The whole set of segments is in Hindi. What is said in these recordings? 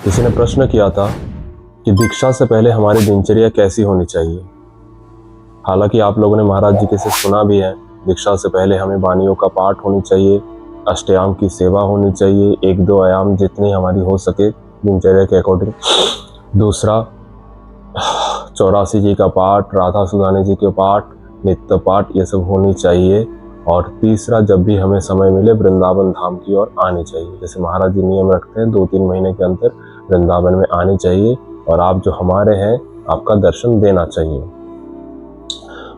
किसी ने प्रश्न किया था कि दीक्षा से पहले हमारी दिनचर्या कैसी होनी चाहिए। हालांकि आप लोगों ने महाराज जी के से सुना भी है, दीक्षा से पहले हमें वाणियों का पाठ होनी चाहिए, अष्टयाम की सेवा होनी चाहिए, 1-2 आयाम जितनी हमारी हो सके दिनचर्या के अकॉर्डिंग। दूसरा 84 जी का पाठ, राधा सुधाने जी के पाठ, नित्य पाठ, ये सब होनी चाहिए। और तीसरा, जब भी हमें समय मिले वृंदावन धाम की ओर आनी चाहिए। जैसे महाराज जी नियम रखते हैं 2-3 महीने के अंदर वृंदावन में आनी चाहिए और आप जो हमारे हैं आपका दर्शन देना चाहिए।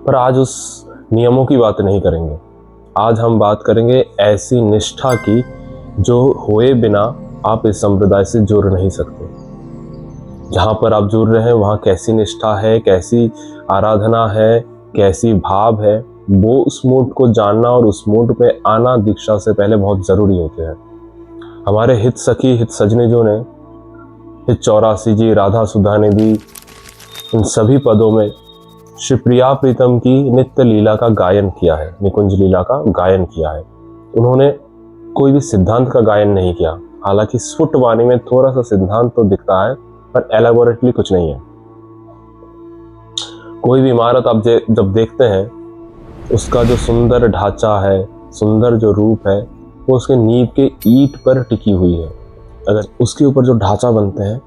पर आज उस नियमों की बात नहीं करेंगे। आज हम बात करेंगे ऐसी निष्ठा की जो हुए बिना आप इस संप्रदाय से जुड़ नहीं सकते। जहाँ पर आप जुड़ रहे हैं वहाँ कैसी निष्ठा है, कैसी आराधना है, कैसी भाव है, वो उस मूड को जानना और उस मूड पे आना दीक्षा से पहले बहुत ज़रूरी होते हैं। हमारे हित सखी हित सजनीजों ने हित 84 जी, राधा सुधाने जी, इन सभी पदों में श्री प्रिया प्रीतम की नित्य लीला का गायन किया है, निकुंज लीला का गायन किया है। उन्होंने कोई भी सिद्धांत का गायन नहीं किया। हालांकि स्फुट वाणी में थोड़ा सा सिद्धांत तो दिखता है पर एलाबोरेटली कुछ नहीं है। कोई भी इमारत आप जब देखते हैं उसका जो सुंदर ढांचा है, सुंदर जो रूप है, वो उसके नींव के ईंट पर टिकी हुई है। अगर उसके ऊपर जो ढांचा बनते हैं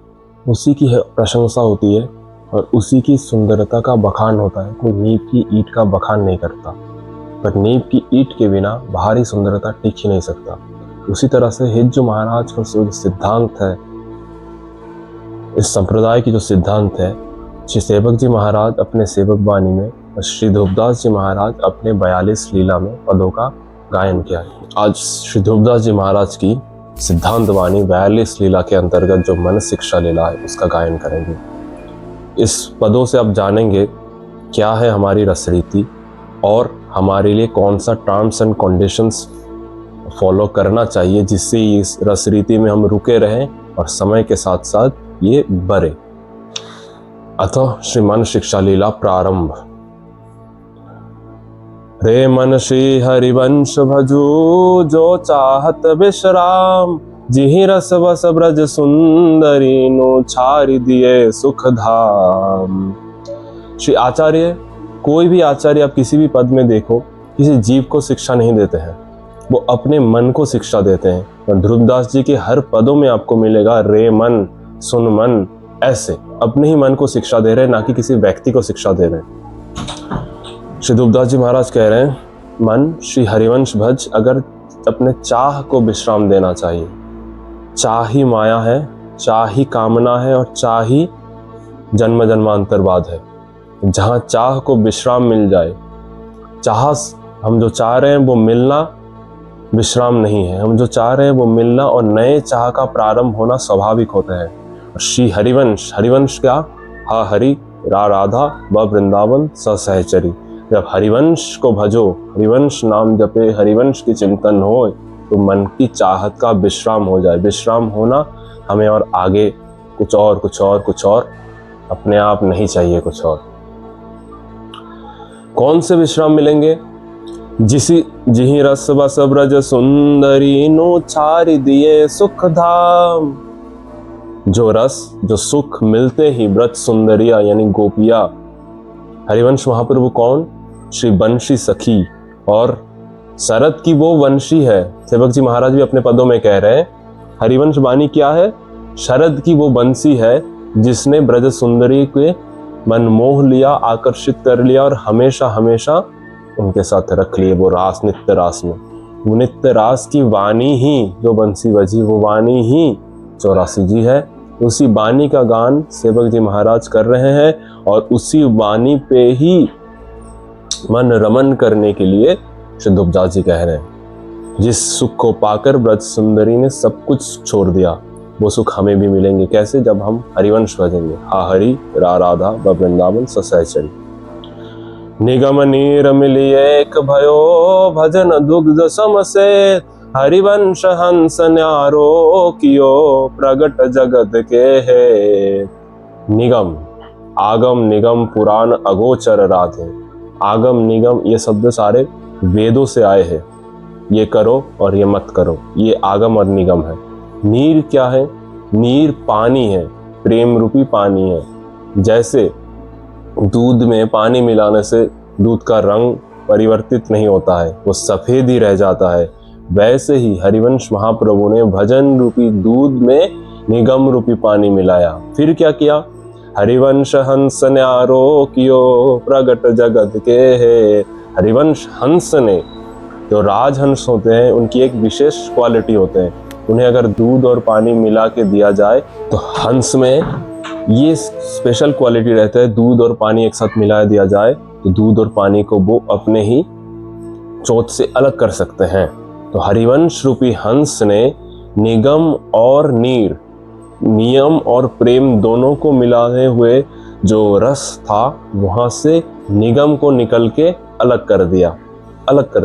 उसी की प्रशंसा होती है और उसी की सुंदरता का बखान होता है। कोई नींव की ईंट का बखान नहीं करता, पर नींव की ईंट के बिना बाहरी सुंदरता टिक ही नहीं सकता। उसी तरह से हित जो महाराज का सिद्धांत है, इस संप्रदाय की जो सिद्धांत है, श्री सेवक जी महाराज अपने सेवक वाणी में और श्री ध्रुवदास जी महाराज अपने 42 लीला में पदों का गायन किया है। आज श्री ध्रुवदास जी महाराज की सिद्धांत वाणी 42 लीला के अंतर्गत जो मन शिक्षा लीला है उसका गायन करेंगे। इस पदों से आप जानेंगे क्या है हमारी रसरीति और हमारे लिए कौन सा टर्म्स एंड कंडीशंस फॉलो करना चाहिए जिससे इस रसरीति में हम रुके रहें और समय के साथ साथ ये बढ़े। अतः श्री मन शिक्षा लीला प्रारंभ। रे मन श्री हरिवंश भजो जो चाहत विश्राम, जिहि रस बस ब्रज सुंदरी नो छारि दिए सुख धाम। श्री आचार्य, कोई भी आचार्य आप किसी भी पद में देखो, किसी जीव को शिक्षा नहीं देते हैं, वो अपने मन को शिक्षा देते हैं। और ध्रुवदास जी के हर पदों में आपको मिलेगा रे मन, सुन मन, ऐसे अपने ही मन को शिक्षा दे रहे हैं, ना कि किसी व्यक्ति को शिक्षा दे रहे हैं। श्री ध्रुवदास जी महाराज कह रहे हैं, मन श्री हरिवंश भज अगर अपने चाह को विश्राम देना चाहिए। चाह ही माया है, चाह ही कामना है और चाह ही जन्म जन्मांतरवाद है। जहाँ चाह को विश्राम मिल जाए, चाह हम जो चाह रहे हैं वो मिलना विश्राम नहीं है, हम जो चाह रहे हैं वो मिलना और नए चाह का प्रारंभ होना स्वाभाविक होता है। और श्री हरिवंश, हरिवंश क्या? हा हरि रा राधा व वृंदावन सहचरी। जब हरिवंश को भजो, हरिवंश नाम जपे, हरिवंश की चिंतन हो, तो मन की चाहत का विश्राम हो जाए। विश्राम होना हमें और आगे कुछ और अपने आप नहीं चाहिए कुछ और। कौन से विश्राम मिलेंगे? जिहि रस बस ब्रज सुंदरी नो छारि दिए सुख धाम। जो रस, जो सुख मिलते ही ब्रज सुंदरिया यानी गोपिया। हरिवंश महाप्रभु कौन? श्री बंशी सखी और शरद की वो वंशी है। सेवक जी महाराज भी अपने पदों में कह रहे हैं, हरिवंश वाणी क्या है? शरद की वो बंसी है जिसने ब्रज सुंदरी के मन मोह लिया, आकर्षित कर लिया और हमेशा हमेशा उनके साथ रख लिए वो रास, नित्य रास में। वो नित्य रास की वाणी ही जो बंसी बजी, वो वाणी ही 84 जी है। उसी वाणी का गान सेवक जी महाराज कर रहे हैं और उसी वाणी पे ही मन रमन करने के लिए श्री ध्रुवदास जी कह रहे हैं, जिस सुख को पाकर ब्रज सुंदरी ने सब कुछ छोड़ दिया, वो सुख हमें भी मिलेंगे। कैसे? जब हम हरिवंश भजेंगे। हा हरि रा राधा व वृंदावन सहचरी। निगम नीर मिलिए एक भयो, भजन दुग्ध सम से, हरिवंश हंस न्यारो कियो, प्रगट जगत के है। निगम, आगम निगम पुराण अगोचर राधे। आगम निगम ये शब्द सारे वेदों से आए हैं। ये करो और ये मत करो, ये आगम और निगम है। नीर क्या है? नीर पानी है, प्रेम रूपी पानी है। जैसे दूध में पानी मिलाने से दूध का रंग परिवर्तित नहीं होता है, वो सफेद ही रह जाता है, वैसे ही हरिवंश महाप्रभु ने भजन रूपी दूध में निगम रूपी पानी मिलाया। फिर क्या किया? हरिवंश हंस न्यारो कियो प्रगट जगत के है। हरिवंश हंस ने, जो राजहंस होते हैं उनकी एक विशेष क्वालिटी होते हैं, उन्हें अगर दूध और पानी मिला के दिया जाए तो हंस में ये स्पेशल क्वालिटी रहता है, दूध और पानी एक साथ मिला दिया जाए तो दूध और पानी को वो अपने ही चोंच से अलग कर सकते हैं। तो हरिवंश रूपी हंस ने निगम और नीर, नियम और प्रेम दोनों को मिलाए हुए जो रस था वहां से निगम को निकल के अलग कर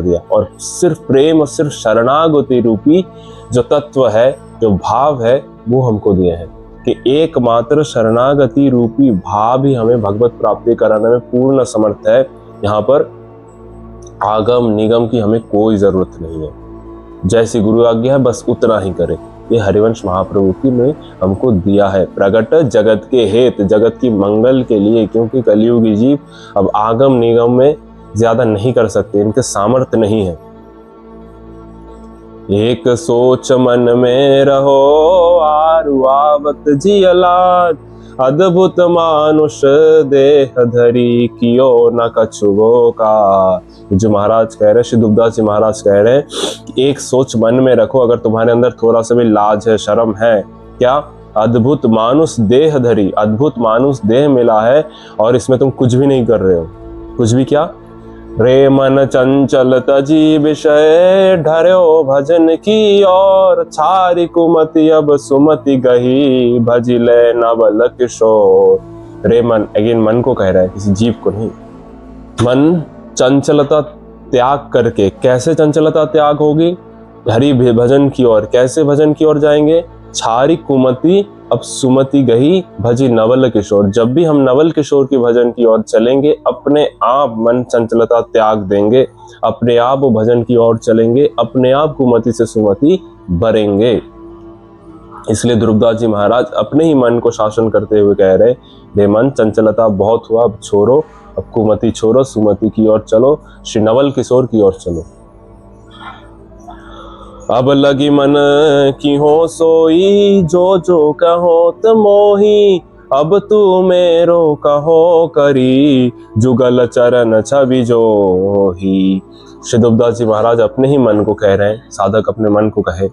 दिया और सिर्फ प्रेम और सिर्फ शरणागति रूपी जो तत्व है, जो भाव है, वो हमको दिए हैं कि एकमात्र शरणागति रूपी भाव ही हमें भगवत प्राप्ति कराने में पूर्ण समर्थ है। यहाँ पर आगम निगम की हमें कोई जरूरत नहीं है, जैसी गुरु आज्ञा है बस उतना ही करें। ये हरिवंश महाप्रभु की ने हमको दिया है, प्रगट जगत के हेत, जगत की मंगल के लिए, क्योंकि कलियुगी जीव अब आगम निगम में ज्यादा नहीं कर सकते, इनके सामर्थ्य नहीं है। एक सोच मन में रहो आरु आवत जियलाद, अद्भुत मानुष देह धरी कियो न कछुओ का। जो महाराज कह रहे हैं, श्री दुबदास जी महाराज कह रहे हैं कि एक सोच मन में रखो, अगर तुम्हारे अंदर थोड़ा सा भी लाज है, शर्म है, क्या अद्भुत मानुष देह धरी, अद्भुत मानुष देह मिला है और इसमें तुम कुछ भी नहीं कर रहे हो। कुछ भी क्या? रे मन चंचल तजी विषय ढर्यो भजन की और, छारी कुमति अब सुमति गही भजिले नवल किशोर। रे मन, अगेन मन को कह रहा है, किसी जीव को नहीं। मन चंचलता त्याग करके, कैसे चंचलता त्याग होगी? हरि भजन की ओर, कैसे भजन की ओर जाएंगे? छारी कुमति अब सुमति गही भजी नवल किशोर। जब भी हम नवल किशोर की भजन की ओर चलेंगे, अपने आप मन चंचलता त्याग देंगे, अपने आप वो भजन की ओर चलेंगे, अपने आप कुमति से सुमति भरेंगे। इसलिए ध्रुवदास जी महाराज अपने ही मन को शासन करते हुए कह रहे, हे मन चंचलता बहुत हुआ, अब छोड़ो, अब कुमति छोड़ो, सुमति की ओर चलो, श्री नवल किशोर की ओर चलो। अब लगी मन की हो सोई, जो जो कहो त मोही, अब तू मेरो कहो करी, जुगल चरण छवि जो ही। श्री दुबदास जी महाराज अपने ही मन को कह रहे हैं, साधक अपने मन को कहे,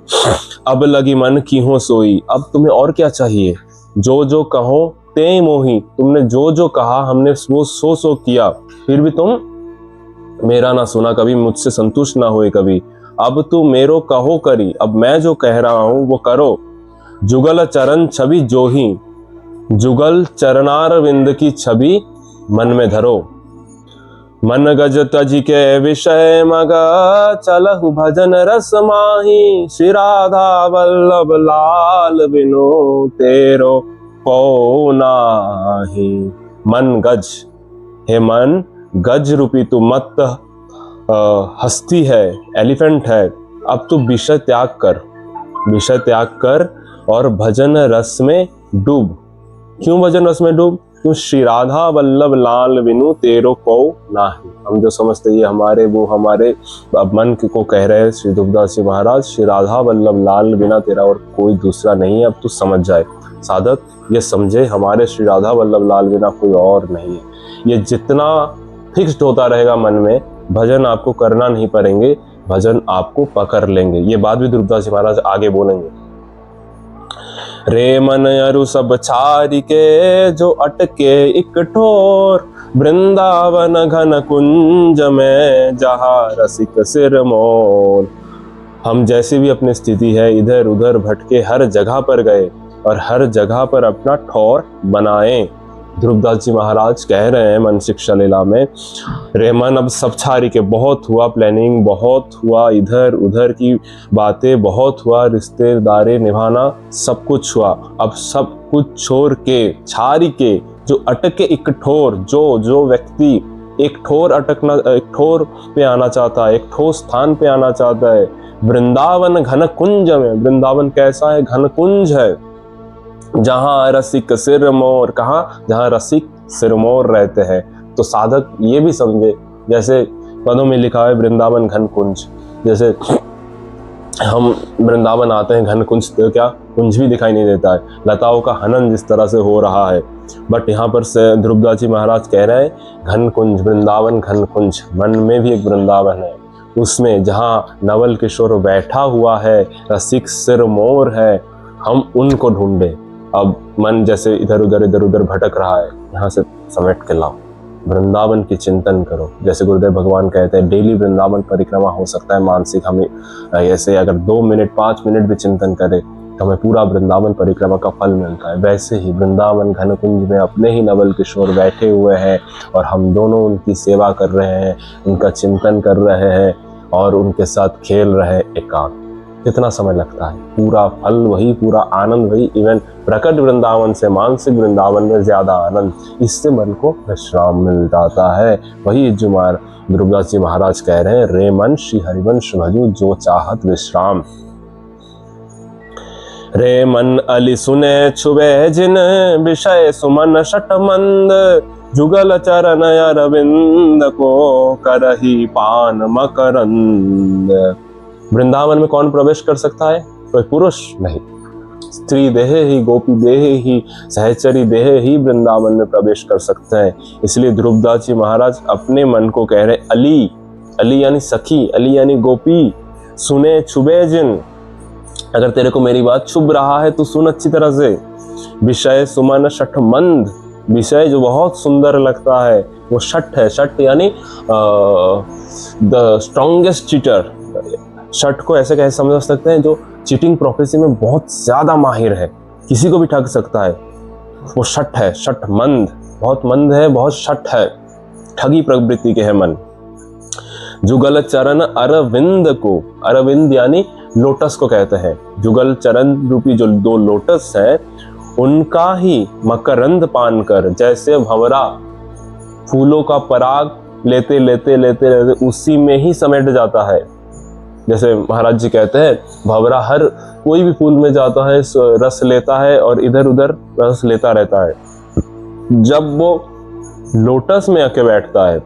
अब लगी मन की हो सोई, अब तुम्हें और क्या चाहिए? जो जो कहो ते मोही, तुमने जो जो कहा हमने वो सो किया, फिर भी तुम मेरा ना सुना, कभी मुझसे संतुष्ट ना हुए कभी। अब तू मेरो कहो करी, अब मैं जो कह रहा हूं वो करो। जुगल चरण छवि जो ही, जुगल चरणारविंद की छवि मन में धरो। मन गज तज के विषय मग, चलहु भजन रस माही, श्री राधा वल्लभ लाल बिनु तेरो को नाही। मन गज, हे मन, गज रूपी तू मत हस्ती है, एलिफेंट है, अब तू विषय त्याग कर, विषय त्याग कर और भजन रस में डूब। क्यों भजन रस में डूब? क्यों? श्री राधा वल्लभ लाल बिनु तेरो को नाही। हम जो समझते ये हमारे वो हमारे, अब मन को कह रहे हैं श्री दुबदास जी महाराज, श्री राधा वल्लभ लाल बिना तेरा और कोई दूसरा नहीं है। अब तू समझ जाए, साधक ये समझे, हमारे श्री राधा वल्लभ लाल बिना कोई और नहीं है। ये जितना फिक्स्ड होता रहेगा मन में, भजन आपको करना नहीं पड़ेंगे, भजन आपको पकड़ लेंगे। ये बात भी ध्रुवदास जी महाराज आगे बोलेंगे। रे मन अरु सब छारी के, जो अटके एक ठोर, वृंदावन घन कुंज में जहाँ रसिक सिर मोर। हम जैसी भी अपनी स्थिति है, इधर उधर भटके हर जगह पर गए और हर जगह पर अपना ठौर बनाए। ध्रुवदास जी महाराज कह रहे हैं मन शिक्षा लीला में, रे मन अब सब छारी के, बहुत हुआ प्लानिंग, बहुत हुआ इधर उधर की बातें, बहुत हुआ रिश्तेदारी निभाना, सब कुछ हुआ। अब सब कुछ छोड़ के, छारी के, जो अटके एक ठोर, जो व्यक्ति एक ठोर अटकना, एक ठोर पे आना चाहता है, एक ठोर स्थान पे आना चाहता है, वृंदावन घन कुंज में। वृंदावन कैसा है? घन कुंज है। जहाँ रसिक सिरमौर, कहाँ, जहाँ रसिक सिरमौर रहते हैं। तो साधक ये भी समझे, जैसे पदों में लिखा है वृंदावन घन कुंज, जैसे हम वृंदावन आते हैं घन कुंज, तो क्या कुंज भी दिखाई नहीं देता है, लताओं का हनन जिस तरह से हो रहा है। बट यहाँ पर से ध्रुवदास जी महाराज कह रहे हैं घन कुंज, वृंदावन घन कुंज, मन में भी एक वृंदावन है, उसमें जहाँ नवल किशोर बैठा हुआ है, रसिक सिरमौर है, हम उनको ढूंढे। अब मन जैसे इधर उधर भटक रहा है, यहाँ से समेट के लाओ, वृंदावन की चिंतन करो। जैसे गुरुदेव भगवान कहते हैं डेली वृंदावन परिक्रमा हो सकता है मानसिक, हमें ऐसे अगर 2 मिनट 5 मिनट भी चिंतन करें तो हमें पूरा वृंदावन परिक्रमा का फल मिलता है। वैसे ही वृंदावन घन कुंज में अपने ही नवल किशोर बैठे हुए हैं और हम दोनों उनकी सेवा कर रहे हैं, उनका चिंतन कर रहे हैं और उनके साथ खेल रहे हैं एकांत। कितना समय लगता है, पूरा फल वही, पूरा आनंद वही। इवन प्रकट वृंदावन से मानसिक वृंदावन में ज्यादा आनंद, इससे मन को विश्राम मिल जाता है। वही जो ध्रुवदास जी महाराज कह रहे हैं, रे मन श्री हरिवंश भजू जो चाहत विश्राम। रे मन अली सुने छुबे जिन विषय सुमन शठ मंद, जुगल चरण अरविंद को करही पान मकरंद। वृंदावन में कौन प्रवेश कर सकता है? कोई पुरुष नहीं, स्त्री देह ही, गोपी देह ही, सहचरी देह ही वृंदावन में प्रवेश कर सकते हैं। इसलिए ध्रुवदास जी महाराज अपने मन को कह रहे अली, अली यानी सखी, अली यानी गोपी, सुने छुबे जिन, अगर तेरे को मेरी बात छुभ रहा है तो सुन अच्छी तरह से। विषय सुमन शठ मंद, विषय जो बहुत सुंदर लगता है वो शठ है। शठ यानी द स्ट्रॉन्गेस्ट चीटर। शठ को ऐसे कैसे समझ सकते हैं, जो चीटिंग प्रोफेसी में बहुत ज्यादा माहिर है, किसी को भी ठग सकता है, वो शठ है। शठ मंद, बहुत मंद है, बहुत शठ है, ठगी प्रवृत्ति के है मन। जुगल चरण अरविंद को, अरविंद यानी लोटस को कहते हैं। जुगल चरण रूपी जो 2 लोटस है उनका ही मकरंद पान कर, जैसे भंवरा फूलों का पराग लेते लेते लेते लेते उसी में ही समेट जाता है। जैसे महाराज जी कहते हैं भंवरा हर कोई भी फूल में जाता है, रस लेता है और इधर उधर रस लेता रहता है। जब वो लोटस में आके बैठता है,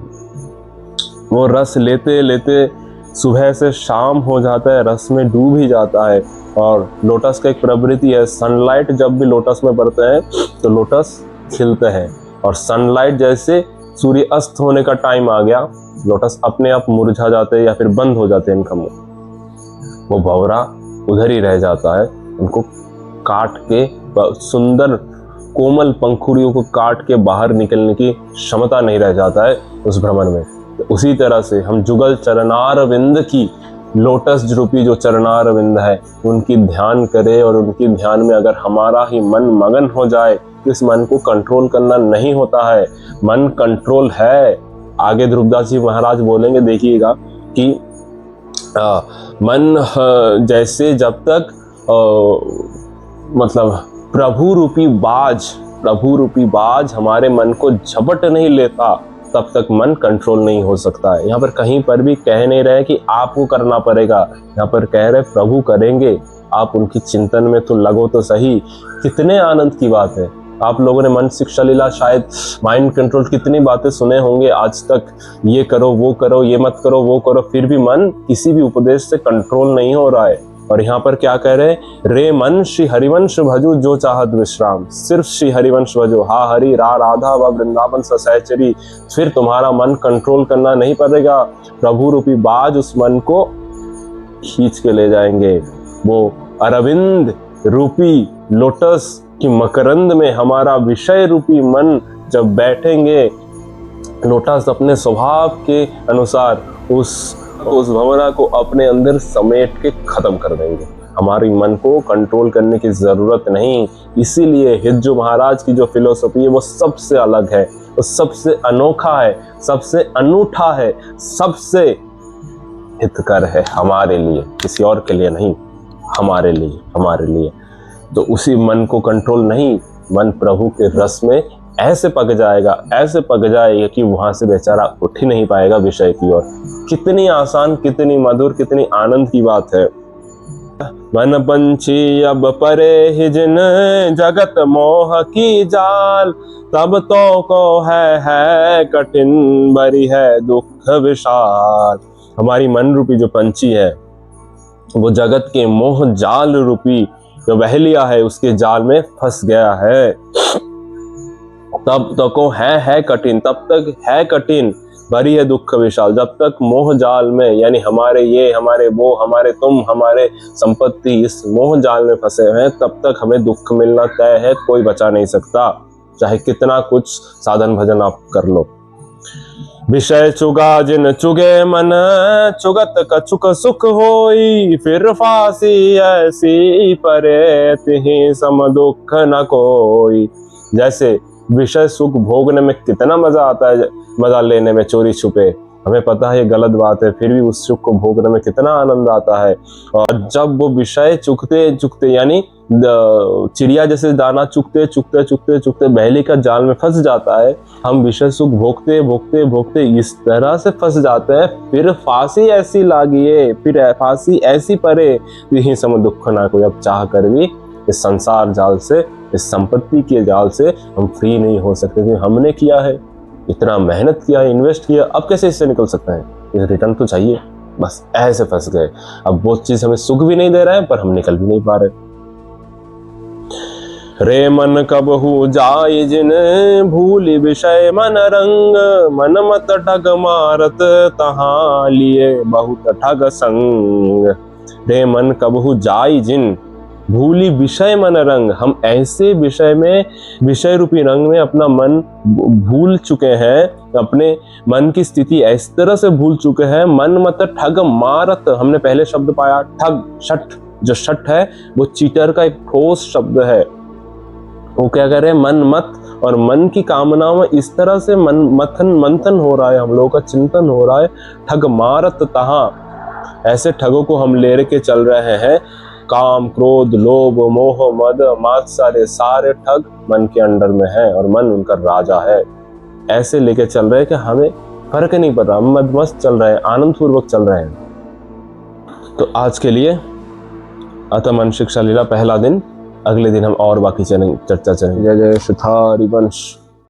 वो रस लेते लेते सुबह से शाम हो जाता है, रस में डूब ही जाता है। और लोटस का एक प्रवृत्ति है, सनलाइट जब भी लोटस में पड़ते हैं तो लोटस खिलते हैं, और सनलाइट जैसे सूर्य अस्त होने का टाइम आ गया, लोटस अपने आप मुरझा जाते हैं या फिर बंद हो जाते हैं इनका मुंह। वो भंवरा उधर ही रह जाता है, उनको काट के, सुंदर कोमल पंखुड़ियों को काट के बाहर निकलने की क्षमता नहीं रह जाता है उस भ्रमण में। तो उसी तरह से हम जुगल चरणारविंद की, लोटस रूपी जो चरणारविंद है उनकी ध्यान करें, और उनकी ध्यान में अगर हमारा ही मन मगन हो जाए, इस मन को कंट्रोल करना नहीं होता है। मन कंट्रोल है, आगे ध्रुवदास जी महाराज बोलेंगे, देखिएगा कि मन जैसे जब तक मतलब प्रभु रूपी बाज हमारे मन को झपट नहीं लेता, तब तक मन कंट्रोल नहीं हो सकता है। यहाँ पर कहीं पर भी कह नहीं रहे कि आपको करना पड़ेगा, यहाँ पर कह रहे प्रभु करेंगे, आप उनकी चिंतन में तो लगो तो सही। कितने आनंद की बात है। आप लोगों ने मन शिक्षा लीला, शायद माइंड कंट्रोल, कितनी बातें सुने होंगे आज तक, ये करो वो करो, ये मत करो वो करो, फिर भी मन किसी भी उपदेश से कंट्रोल नहीं हो रहा है। और यहाँ पर क्या कह रहे हैं, रे मन श्री हरिवंश भजू जो चाहत विश्राम। सिर्फ श्री हरिवंश भजो, हा हरि रा राधा व वृंदावन सहचरी, फिर तुम्हारा मन कंट्रोल करना नहीं पड़ेगा। प्रभु रूपी बाज उस मन को खींच के ले जाएंगे। वो अरविंद रूपी लोटस कि मकरंद में हमारा विषय रूपी मन जब बैठेंगे, लोटस अपने स्वभाव के अनुसार उस भंवरा को अपने अंदर समेट के खत्म कर देंगे। हमारी मन को कंट्रोल करने की जरूरत नहीं। इसीलिए हिज्जू महाराज की जो फिलोसफी है वो सबसे अलग है, वो सबसे अनोखा है, सबसे अनूठा है, सबसे हितकर है हमारे लिए, किसी और के लिए नहीं, हमारे लिए। तो उसी मन को कंट्रोल नहीं, मन प्रभु के रस में ऐसे पक जाएगा कि वहां से बेचारा उठ ही नहीं पाएगा विषय की ओर। कितनी आसान, कितनी मधुर, कितनी आनंद की बात है। मन पंछी अब परे ही जिन जगत मोह की जाल, तब तो को है कठिन बरी है दुख विशाल। हमारी मन रूपी जो पंछी है वो जगत के मोह जाल रूपी जो बहलिया है उसके जाल में फंस गया है। तब तक है कठिन, तब तक है कठिन भरी है दुख विशाल। जब तक मोह जाल में, यानी हमारे ये, हमारे वो, हमारे तुम, हमारे संपत्ति इस मोह जाल में फंसे हैं, तब तक हमें दुख मिलना तय है, कोई बचा नहीं सकता, चाहे कितना कुछ साधन भजन आप कर लो। विषय चुगा जिन चुगे मन, चुगत कछुक सुख होई, फिर फांसी ऐसी परे तिहि सम दुख न कोई। जैसे विषय सुख भोगने में कितना मजा आता है, मजा लेने में चोरी छुपे, हमें पता है ये गलत बात है, फिर भी उस सुख को भोगने में कितना आनंद आता है। और जब वो विषय चुगते चुगते, यानी चिड़िया जैसे दाना चुगते चुगते चुगते चुगते बहली का जाल में फंस जाता है, हम विषय सुख भोगते भोगते भोगते इस तरह से फंस जाते हैं, फिर फांसी ऐसी लागिए, फिर फांसी ऐसी परे यही सम दुख ना कोई। अब चाह कर भी इस संसार जाल से, इस संपत्ति के जाल से हम फ्री नहीं हो सकते, क्योंकि हमने किया है, इतना मेहनत किया है, इन्वेस्ट किया, अब कैसे इससे निकल सकते हैं? ये रिटर्न तो चाहिए, बस ऐसे फंस गए। अब वो चीज हमें सुख भी नहीं दे रहा है, पर हम निकल भी नहीं पा रहे। रे मन कबहू जाय जिन भूलि विषय मन रंग, मन मत ठग मारत तहाँ लिए बहुत ठग संग। रे मन कबहू जाय जिन भूली विषय मन रंग, हम ऐसे विषय में, विषय रूपी रंग में अपना मन भूल चुके हैं, अपने मन की स्थिति इस तरह से भूल चुके हैं। मन मत ठग मारत, हमने पहले शब्द पाया ठग, शठ, जो शठ है वो चीटर का एक ठोस शब्द है। वो क्या कह रहे हैं, मन मत, और मन की कामनाओं में इस तरह से मंथन हो रहा है, हम लोगों का चिंतन हो रहा है। ठग मारत तहाँ, ऐसे ठगों को हम ले के चल रहे हैं। काम, क्रोध, लोभ, मोह, मद, मात्सर्य, सारे ठग मन के अंडर में है और मन उनका राजा है। ऐसे लेके चल रहे हैं कि हमें फर्क नहीं पता, हम मदमस्त चल रहे हैं, आनंद पूर्वक चल रहे हैं। तो आज के लिए अतः मन शिक्षा लीला पहला दिन, अगले दिन हम और बाकी चर्चा चलेंगे। जय जय श्री हरिवंश।